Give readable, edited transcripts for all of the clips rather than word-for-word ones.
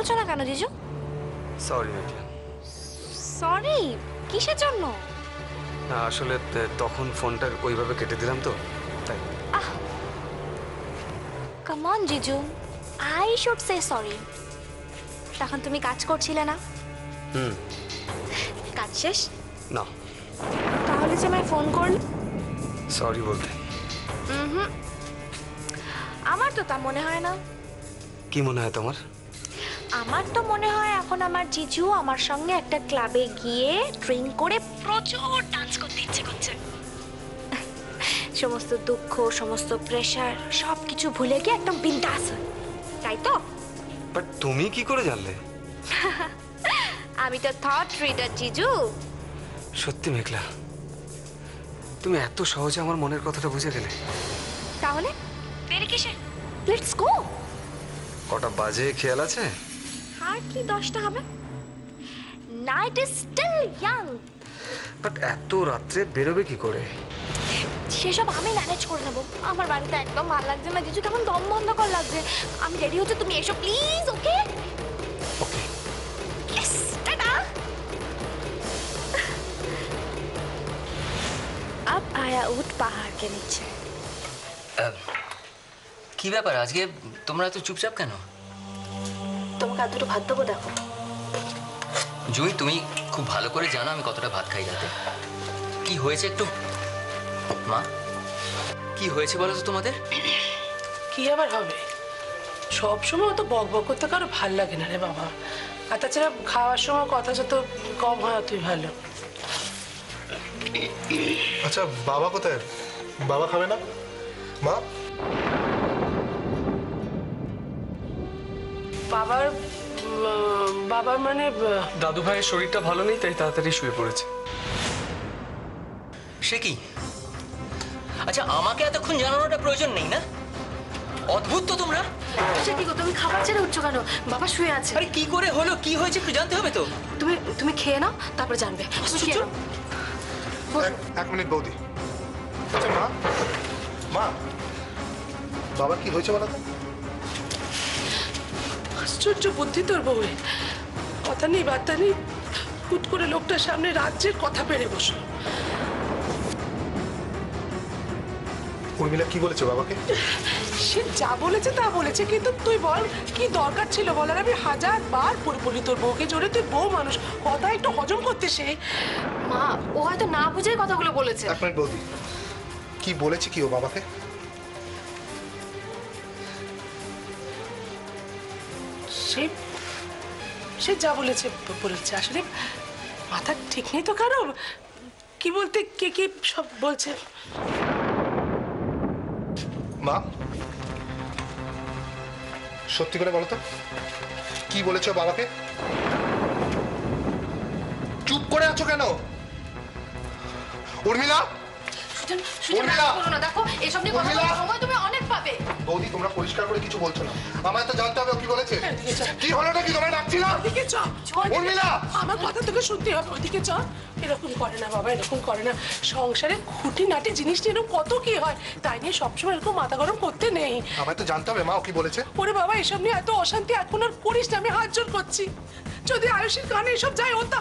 বলছো না কেন জিজু? সরি মেঘলা। সরি কিসের জন্য? না আসলে তখন ফোনটা ওইভাবে কেটে দিলাম তো তাই। কাম অন জিজু, আই শুড সে সরি। তখন তুমি কাজ করছিলে না? কাজ শেষ? না। তাহলে যে আমায় ফোন করলে? সরি বলতে। আমার তো তা মনে হয় না। কি মনে হয় তোমার? আমার তো মনে হয় এখন আমার জিজু আমার সঙ্গে একটা ক্লাবে গিয়ে ড্রিঙ্ক করে প্রচুর ডান্স করতে ইচ্ছে করছে। সমস্ত দুঃখ, সমস্ত প্রেশার সবকিছু ভুলে গিয়ে একদম বিন্দাস, তাই তো? বাট তুমি কি করে জানলে? আমি তো থট রিডার জিজু। সত্যি মেঘলা, তুমি এত সহজে আমার মনের কথাটা বুঝে গেলে। তাহলে দেরি কিসে? Let's go. কটা বাজে খেয়াল আছে? আর কি 10টা হবে? Night is still young. But এত রাত্রে বেরোবে কি করে? সেসব আমি ম্যানেজ করে নেবো। আমার বাড়িতে একদম ভালো লাগছে না জিজু, কেমন দম বন্ধ কর লাগছে। আমি রেডি হচ্ছে, তুমি এসো please. Okay okay. Yes, tata. अब आया ऊंट पहाड़ के नीचे। কি ব্যাপার আজকে তোমরা এত চুপচাপ কেন? তোমাকে আর দুটো ভাত দেবো, দেখো। জুই, তুমি খুব ভালো করে জানো আমি কতটা ভাত খাই রাতে। কি হয়েছে একটু মা, কি হয়েছে বলো তো তোমাদের? কি আবার হবে? সবসময় অত বক বক করতে কারো ভাল লাগে না রে বাবা। আর তাছাড়া খাওয়ার সময় কথা যত কম হয় তুই ভালো। আচ্ছা বাবা কোথায়? বাবা খাবে না? মা? বাবার মানে দাদু ভাইয়ের শরীরটা ভালো নেই, তাই তাড়াতাড়ি শুয়ে পড়েছে। সে কি? আচ্ছা আমাকে এতক্ষণ জানানোটা প্রয়োজন নেই না? অদ্ভুত তো তোমরা। সে কি গো, তুমি খাবার ছেড়ে উঠছো কেন? বাবা শুয়ে আছে। আরে কি করে হলো, কি হয়েছে একটু জানতে হবে তো। তুমি খেয়ে নাও, তারপরে জানবে। এক মিনিট বৌদি। আচ্ছা মা, মা বাবার কি হয়েছে বলো তো? আশ্চর্য বুদ্ধি তোর বউয়ের। কথা নেই বার্তা নেই, হুট করে লোকটার সামনে রাজ্যের কথা পেরে বসলো। উর্মিলা কি বলেছে বাবাকে? সে যা বলেছে তা বলেছে, কিন্তু তুই বল কি দরকার ছিল বলার? আমি 1000বার বলি তোর বউকে, জোরে তুই বউ মানুষ, কথা একটু হজম করতে সে। মা, ও হয়তো না বুঝে কথাগুলো বলেছে। এক মিনিট বৌদি, কি বলেছে কি ও বাবাকে? সে যা বলেছে বলেছে। আসলে মাথা ঠিক নেই তো কারো, কি বলতে কে কি সব বলছে। মা সত্যি করে বলো তো, কি বলেছো বাবাকে? চুপ করে আছো কেন উর্মিলা? দেখো এসব নিয়ে কথা বলার সময় তুমি অনেক পাবে। বৌদি তোমরা পরিষ্কার করে কিছু বলছো না, আমায় তো জানতে হবে কি বলেছে। কি হলো নাকি তোমায় ডাকছিলাম? ওদিকে চ উর্মিলা, আমার কথা তোকে শুনতে হবে। ওদিকে চ। এরকম করে না বাবা, এরকম করে না। সংসারে খুঁটিনাটি জিনিস নিয়ে এরকম কত কি হয়, তাই নিয়ে সবসময় এরকম মাথা গরম করতে নেই। আমায় তো জানতে হবে মা ও কি বলেছে। ওরে বাবা, এসব নিয়ে এত অশান্তি এখন আর করিস না, আমি হাত জোর করছি। যদি আয়ুষের কানে এসব যায় ওটা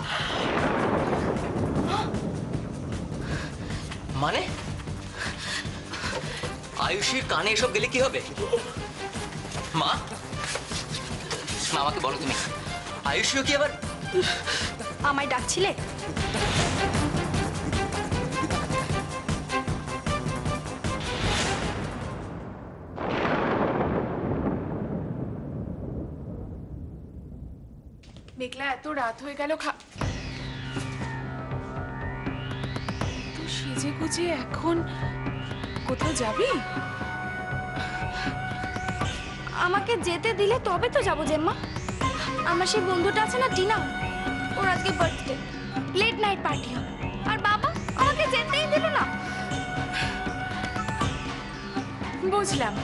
মানে আয়ুষীর কানে এসব গেলে কি হবে? মা আমাকে বলো তুমি, আয়ুষীও কি আবার? আমায় ডাকছিলে? মেঘলা, এত রাত হয়ে গেল, তো সেজে গুজে এখন কোথাও যাবি? আমাকে যেতে দিলে তবে তো যাবো জেম্মা। আমার সেই বন্ধুটা আছে না টিনা, ওর আজকে বার্থডে, লেট নাইট পার্টি হবে, আর বাবা আমাকে যেতেই দিল না। বুঝলাম,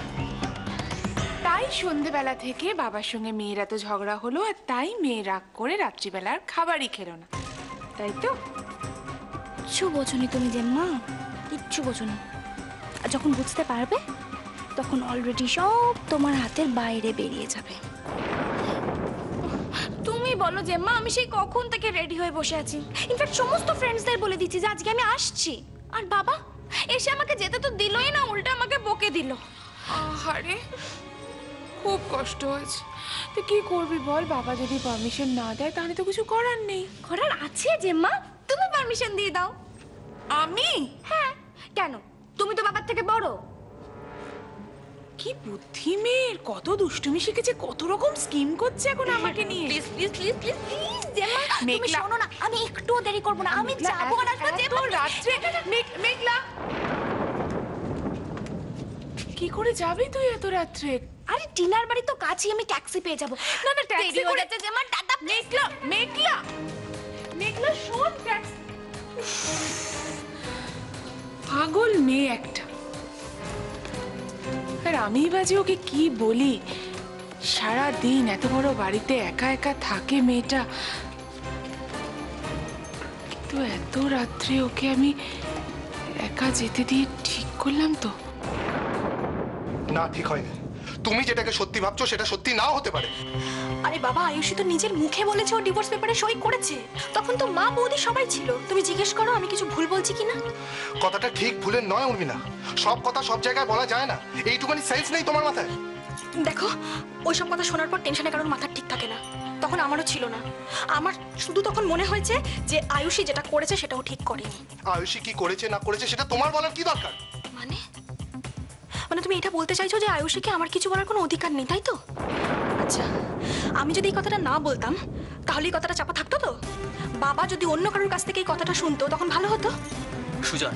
তাই সন্ধেবেলা থেকে বাবার সঙ্গে মেয়েরা তো ঝগড়া হলো, আর তাই মেয়ে রাগ করে রাত্রিবেলা আর খাবারই খেলো না, তাই তো? কিচ্ছু বোঝনি তুমি জেম্মা, কিচ্ছু বোঝনি। আর যখন বুঝতে পারবে তখন অলরেডি সব তোমার হাতের বাইরে বেরিয়ে যাবে। তুমিই বলো জেম্মা, আমি সেই কখন থেকে রেডি হয়ে বসে আছি। ইনফ্যাক্ট সমস্ত ফ্রেন্ডসদের বলে দিচ্ছি যে আজকে আমি আসছি। আর বাবা এসে আমাকে যেতে তো দিলই না, উল্টে আমাকে বকে দিল। আরে খুব কষ্ট হয়েছে। তো কি করবি বল, বাবা যদি পারমিশন না দেয় তাহলে তো কিছু করার নেই। করার আছে জেম্মা, তুমি পারমিশন দিয়ে দাও। আমি? হ্যাঁ, কেন? তুমি তো বাবার থেকে বড়। কি বুদ্ধি মেয়ের, কত দুষ্টুমি শিখেছে, কত রকম স্কিম করছে এখন আমাকে নিয়ে। Please please please please please জেম্মা, তুমি মেঘলা। শোনো না, আমি একটুও দেরি করব না, আমি যাবো আর আসবো। জেম্মা রাত্রে মেঘলা, কি করে যাবি তুই এত রাত্রে? আরে টিনার বাড়ি তো কাছেই, আমি ট্যাক্সি পেয়ে যাবো। না না, ট্যাক্সি দেরি হয়ে যাচ্ছে জেম্মা, টাটা। মেঘলা মেঘলা মেঘলা শোন, ট্যাক্সি। পাগল মেয়ে একটা। আর আমি বাজে ওকে কি বলি? সারা দিন এত বড় বাড়িতে একা একা থাকে মেয়েটা, কিন্তু এত রাত্রে ওকে আমি একা যেতে দিয়ে ঠিক করলাম তো? না, ঠিক হয়নি। তুমি যেটাকে সত্যি ভাবছো সেটা সত্যি নাও হতে পারে। আরে বাবা, আয়ুষী তো নিজের মুখে বলেছে ও ডিভোর্স পেপারে সই করেছে। তখন তো মা বৌদি সবাই ছিল। তুমি জিজ্ঞেস করো আমি কিছু ভুল বলছি কিনা। কথাটা ঠিক ভুলের নয় উর্মিলা, সব কথা সব জায়গায় বলা যায় না। এইটুখানি সেন্স নেই তোমার মাথায়? দেখো, ওইসব কথা শোনার পর টেনশনে কারণ মাথা ঠিক থাকে না। তখন আমারও ছিল না। আমার শুধু তখন মনে হয়েছে যে আয়ুষী যেটা করেছে সেটাও ঠিক করেনি। আয়ুষী কি করেছে না করেছে সেটা তোমার বলার কি দরকার? মানে মানে তুমি এটা বলতে চাইছো যে আয়ুষীকে আমার কিছু বলার কোনো অধিকার নেই, তাই তো? আচ্ছা, আমি যদি এই কথাটা না বলতাম তাহলে এই কথাটা চাপা থাকতো তো? বাবা যদি অন্য কারোর কাছ থেকে এই কথাটা শুনতো তখন ভালো হতো। সুজন,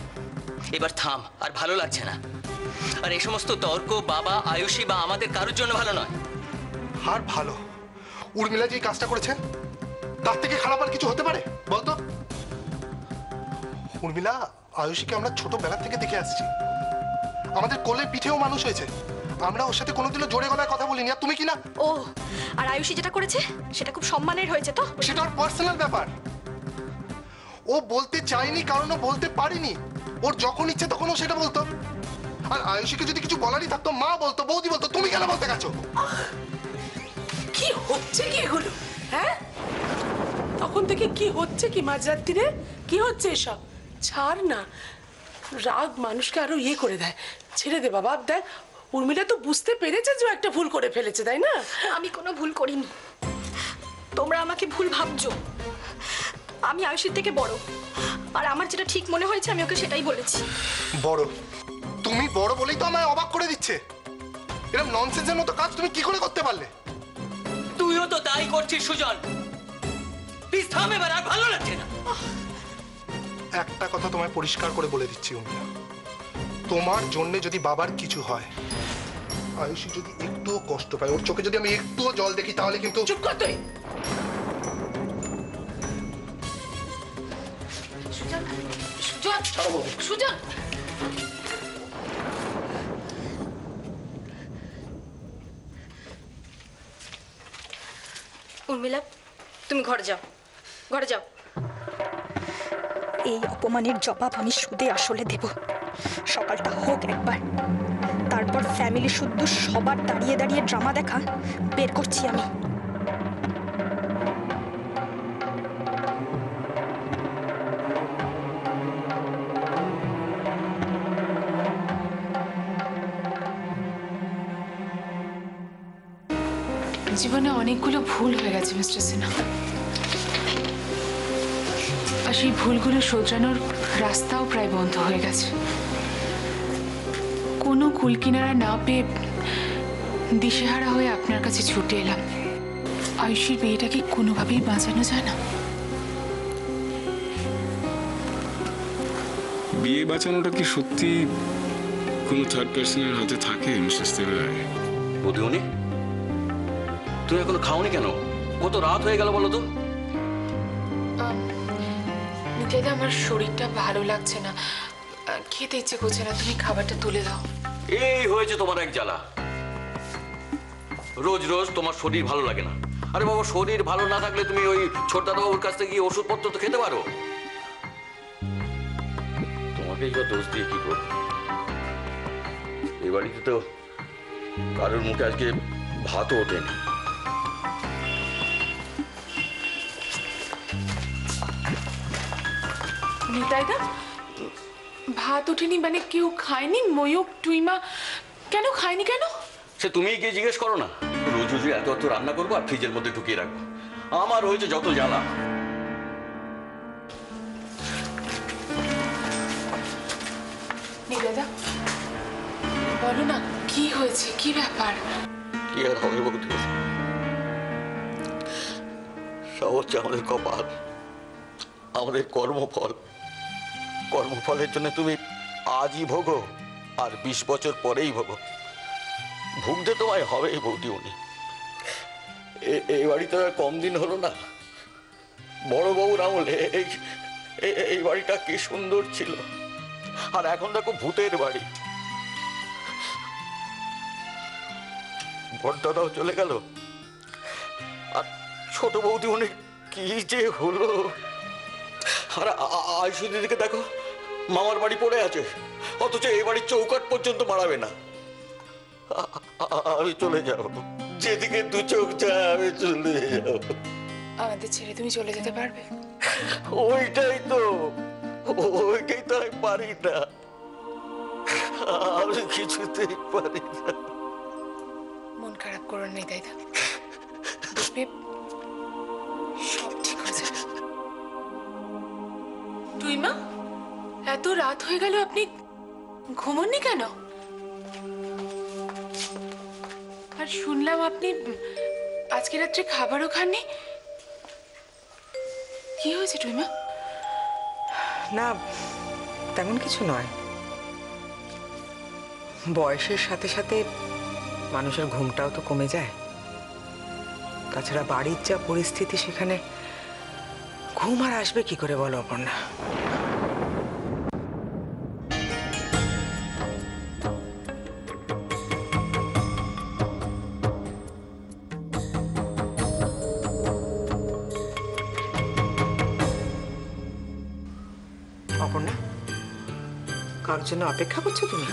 এবার থাম, আর ভালো লাগছে না। আর এই সমস্ত তর্ক বাবা, আয়ুষী বা আমাদের কারোর জন্য ভালো নয়। আর ভালো, উর্মিলা যে কাজটা করেছে তার থেকে খারাপ আর কিছু হতে পারে বলতো? উর্মিলা, আয়ুষীকে আমরা ছোটবেলা থেকে দেখে আসছি। আমাদের কোলে পিঠেও মানুষ হয়েছে। আমরা ওর সাথে কোনোদিনও জোরে গলায় কথা বলিনি। আর তুমি কি না? ও, আর আয়ুষী যেটা করেছে সেটা খুব সম্মানের হয়েছে তো? সেটা ওর পার্সোনাল ব্যাপার। ও বলতে চায়নি কারণ ও বলতে পারেনি। ওর যখন ইচ্ছে তখন ও সেটা বলতো। আর আয়ুষীকে যদি কিছু বলারই থাকতো মা বলতো, বৌদি বলতো, তুমি কেন বলতে গেছো? কি হচ্ছে কি এগুলো? হ্যাঁ, তখন থেকে কি হচ্ছে কি মাঝরাত্রিরে? কি হচ্ছে এসব? ছাড় না, রাগ মানুষকে আরো ইয়ে করে দেয়। ছেড়ে দে বাবা। দেখ, উর্মিলা তো বুঝতে পেরেছে যে ও একটা ভুল করে ফেলেছে, তাই না? আমি কোনো ভুল করিনি, তোমরা আমাকে ভুল ভাবছো। আমি আয়ুষীর থেকে বড়, আর আমার যেটা ঠিক মনে হয়েছে আমি ওকে সেটাই বলেছি। বড়? তুমি বড় বলেই তো আমায় অবাক করে দিচ্ছে। এরকম ননসেন্সের মতো কাজ তুমি কি করে করতে পারলে? তুইও তো তাই করছিস সুজন। প্লিজ থাম এবার, আর ভালো লাগছে না। একটা কথা তোমায় পরিষ্কার করে বলে দিচ্ছি উর্মিলা, তোমার জন্য যদি বাবার কিছু হয়, আয়ুষী যদি একটুও কষ্ট পায়, ওর চোখে যদি আমি একটুও জল দেখি, তাহলে কিন্তু... চুপ কর তুই। সুজন, সুজন, সুজন। উর্মিলা, তুমি ঘরে যাও, ঘরে যাও। এই অপমানের জবাব আমি সুদে আসলে দেব। সকালটা হোক একবার, তারপর ফ্যামিলি শুদ্ধ সবার দাঁড়িয়ে দাঁড়িয়ে ড্রামা দেখা বের করছি আমি। জীবনে অনেকগুলো ভুল হয়ে গেছে মিস্টার সিনহা, আর সেই ভুলগুলো শোধরানোর রাস্তাও প্রায় বন্ধ হয়ে গেছে। কোনো কুলকিনারা না পেয়ে দিশেহারা হয়ে আপনার কাছে ছুটে এলাম। আয়ুষীর বিয়েটাকে কোনোভাবেই বাঁচানো যায় না। বিয়ে বাঁচানোটা কি সত্যি কোনো থার্ড পার্সনের হাতে থাকে মিসেস দেবরায়? বৌদিমণি, তুমি এখনো খাওনি কেন? কত রাত হয়ে গেল বলো তো? নিতাইদা, আমার শরীরটা ভালো লাগছে না, খেতে ইচ্ছে করছে না, তুমি খাবারটা তুলে দাও। এই হয়েছে তোমার এক জ্বালা। রোজ রোজ তোমার শরীর ভালো লাগে না। আরে বাবা, শরীর ভালো না থাকলে তুমি ওই ছোট দাদাবাবুর কাছ থেকে গিয়ে ওষুধপত্র তো খেতে পারো। তোমাকে এইবার দোষ দিয়ে কি করবো? এই বাড়িতে তো কারোর মুখে আজকে ভাতও ওঠেনি। নিতাইদা, ভাত ওঠেনি মানে কেউ খায়নি? ময়ূক, টুইমা কেন খায়নি কেন? সে তুমিই গিয়ে জিজ্ঞেস করো না। রোজ রোজ এত এত রান্না করবো আর ফ্রিজের মধ্যে ঢুকিয়ে রাখবো। আমার হয়েছে যত জ্বালা। নিতাইদা, বলো না কি হয়েছে, কি ব্যাপার? কি আর হবে বৌদি, সব হচ্ছে আমাদের কপাল, আমাদের কর্মফল। কর্মফলের জন্য তুমি আজই ভোগো আর 20 বছর পরেই ভোগো। ভুগতে তোমায় হবেই বৌদি। উনি এই বাড়িতে আর কম দিন হলো না। বড় বউর আমলে এই বাড়িটা কি সুন্দর ছিল, আর এখন দেখো ভূতের বাড়ি। বড়দাদাও চলে গেল, আর ছোট বৌদি উনি কি যে হলো। আর আয়ুষী দিদিকে দেখো, মামার বাড়ি পড়ে আছে, অথচ এই বাড়ির চৌকাট পর্যন্ত মারাবে না। আমি চলে যাব, যেদিকে দু চোখ যায় আমি চলে যাব। আমাদের ছেড়ে তুমি চলে যেতে পারবে? ওইটাই তো আমি পারি না, আমি কিছুতেই পারি না। মন খারাপ করো না নিতাইদা, দেখবে সব ঠিক হয়ে যাবে। টুইমা, এত রাত হয়ে গেল, আপনি ঘুমোননি কেন? আর শুনলাম আপনি আজকে রাত্রে খাবারও খাননি। কি হয়েছে টুইমা? না, তেমন কিছু নয়। বয়সের সাথে সাথে মানুষের ঘুমটাও তো কমে যায়। তাছাড়া বাড়ির যা পরিস্থিতি, সেখানে ঘুম আর আসবে কি করে বলো অপর্ণা? অপর্ণা, কার জন্য অপেক্ষা করছো তুমি?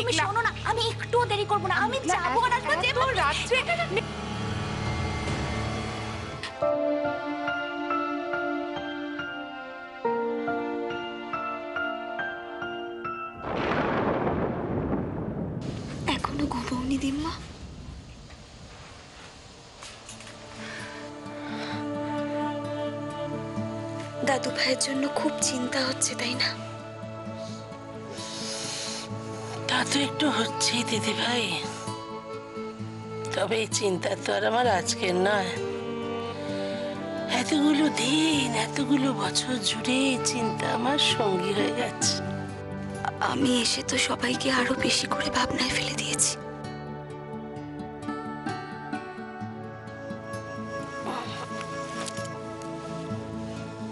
তুমি শোনো না, আমি একটুও দেরি করবো না, আমি যাবো আর আসবো। এত রাত্রে এখনো ঘুমোওনি দিম্মা? দাদু ভাইয়ের জন্য খুব চিন্তা হচ্ছে, তাই না? তা তো একটু হচ্ছেই দিদি ভাই, তবে এই চিন্তা তো আর আমার আজকের নয়। এতগুলো দিন, এতগুলো বছর জুড়ে এই চিন্তা আমার সঙ্গী হয়ে গেছে। আমি এসে তো সবাইকে আরো বেশি করে ভাবনায় ফেলে দিয়েছি।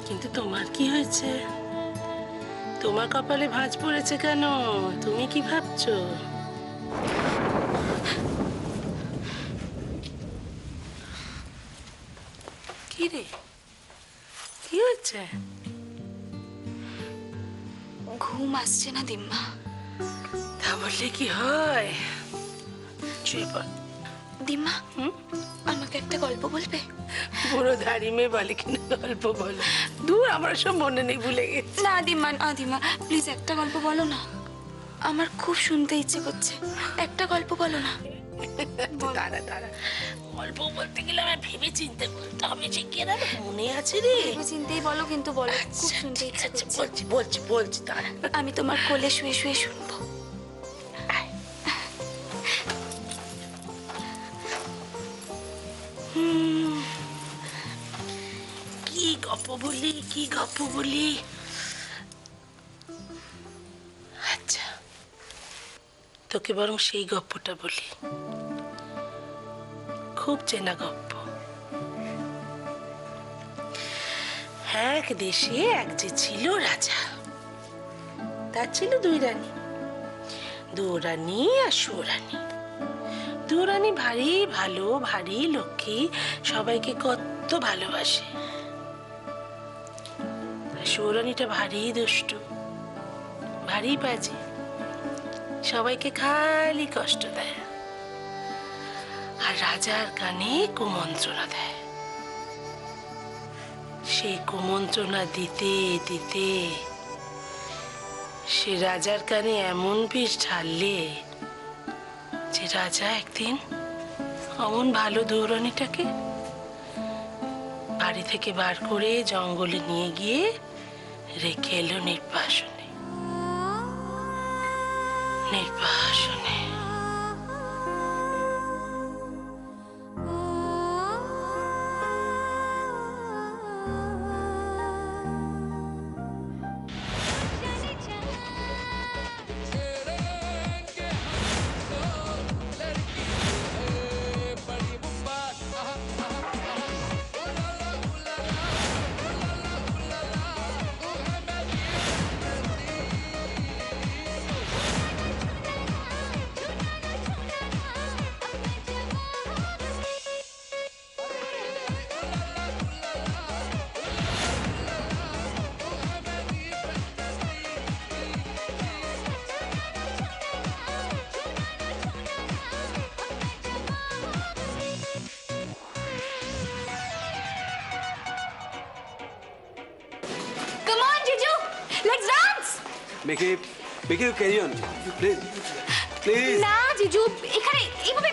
কিন্তু তোমার কি হয়েছে? তোমার কপালে ভাঁজ পড়েছে কেন? তুমি কি ভাবছো? কি রে, কি হয়েছে? ঘুম আসছে না দিম্মা। তা বললে কি হয়? শুয়ে পড়। দিম্মা, আমাকে একটা গল্প বলবে? বুড়ো দাড়ি মেয়ে বলে কিনা গল্প বলো? দূর, আমার সব মনে নেই, ভুলে গেছি। না দিম্মা, দিম্মা প্লিজ একটা গল্প বলো না, আমার খুব শুনতে ইচ্ছে করছে। একটা গল্প বলো না। দাঁড়া দাঁড়া, গল্প বলতে গেলে আমার ভেবে চিনতে বলতে হবে যে কেনা মনে আছে রে। ভেবে চিন্তেই বলো, কিন্তু বলো, খুব শুনতে ইচ্ছে করছে। বলছি বলছি বলছি, দাঁড়া। আমি তোমার কোলে শুয়ে শুয়ে শুনবো। কি গল্প বলি, কি গল্প বলি? আচ্ছা, তোকে বরং সেই গল্পটা বলি, খুব চেনা গল্প। এক দেশে এক যে ছিল রাজা, তার ছিল দুই রানী, দুরানী আর সুরানী। দুরানী ভারী ভালো, ভারী লক্ষ্মী, সবাইকে কত ভালোবাসে। সুরানীটা ভারী দুষ্টু, ভারী বাজে, সবাইকে খালি কষ্ট দেয়। আর রাজার কানে কুমন্ত্রণা দেয়। সেই কুমন্ত্রণা দিতে দিতে সে রাজার কানে এমন বিষ ঢাললে যে রাজা একদিন অমন ভালো দৌড়ানিটাকে বাড়ি থেকে বার করে জঙ্গলে নিয়ে গিয়ে রেখে এলো নির্বাসনে। নির্বাসনে Mickey, carry on, please, please. না জিজু, এখানে এইভাবে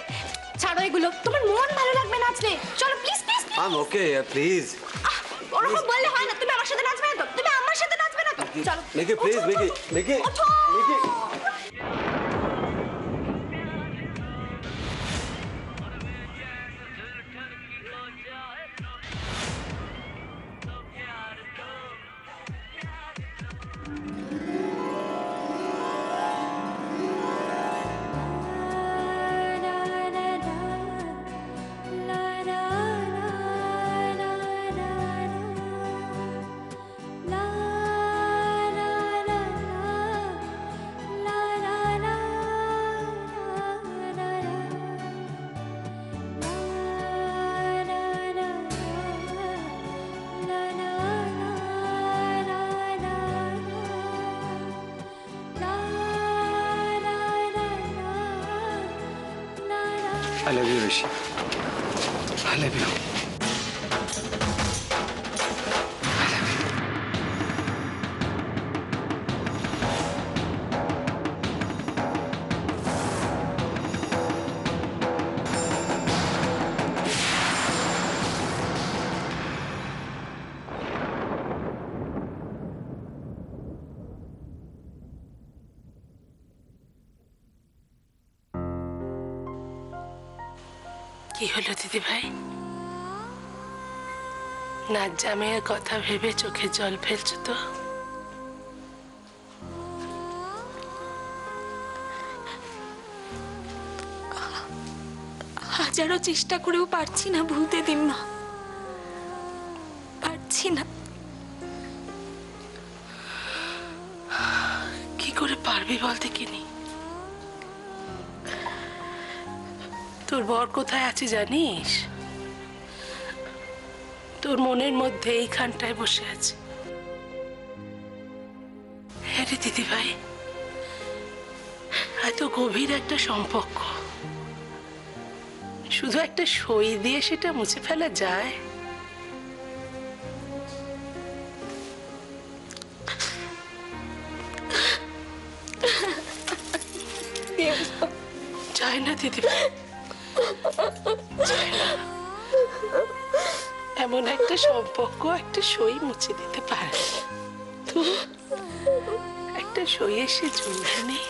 ছাড়ো এগুলো। তোমার মন ভালো লাগবে নাচলে। চলো please please. I'm okay, please. ওরকম বললে হয় না। তুমি আমার সাথে নাচবে না তো? তুমি আমার সাথে নাচবে না তো? চলো। Mickey, please, Mickey, Mickey, Mickey. I love you, Rishi. I love you. কি হলো দিদি ভাই? নাচ জামের কথা ভেবে চোখে জল ফেলছো তো? হাজারো চেষ্টা করেও পারছি না ভুলতে দিম্মা, পারছি না। কি করে পারবি বলতে কিনি? তোর বর কোথায় আছে জানিস? তোর মনের মধ্যে এইখানটায় বসে আছে। হ্যাঁ রে দিদি ভাই, এত গভীর একটা সম্পর্ক শুধু একটা সই দিয়ে সেটা মুছে ফেলা যায়? চায় না দিদি ভাই, এমন একটা সম্পর্ক একটা সই মুছে দিতে পারে? তো একটা সই এসে জরুরি নেই।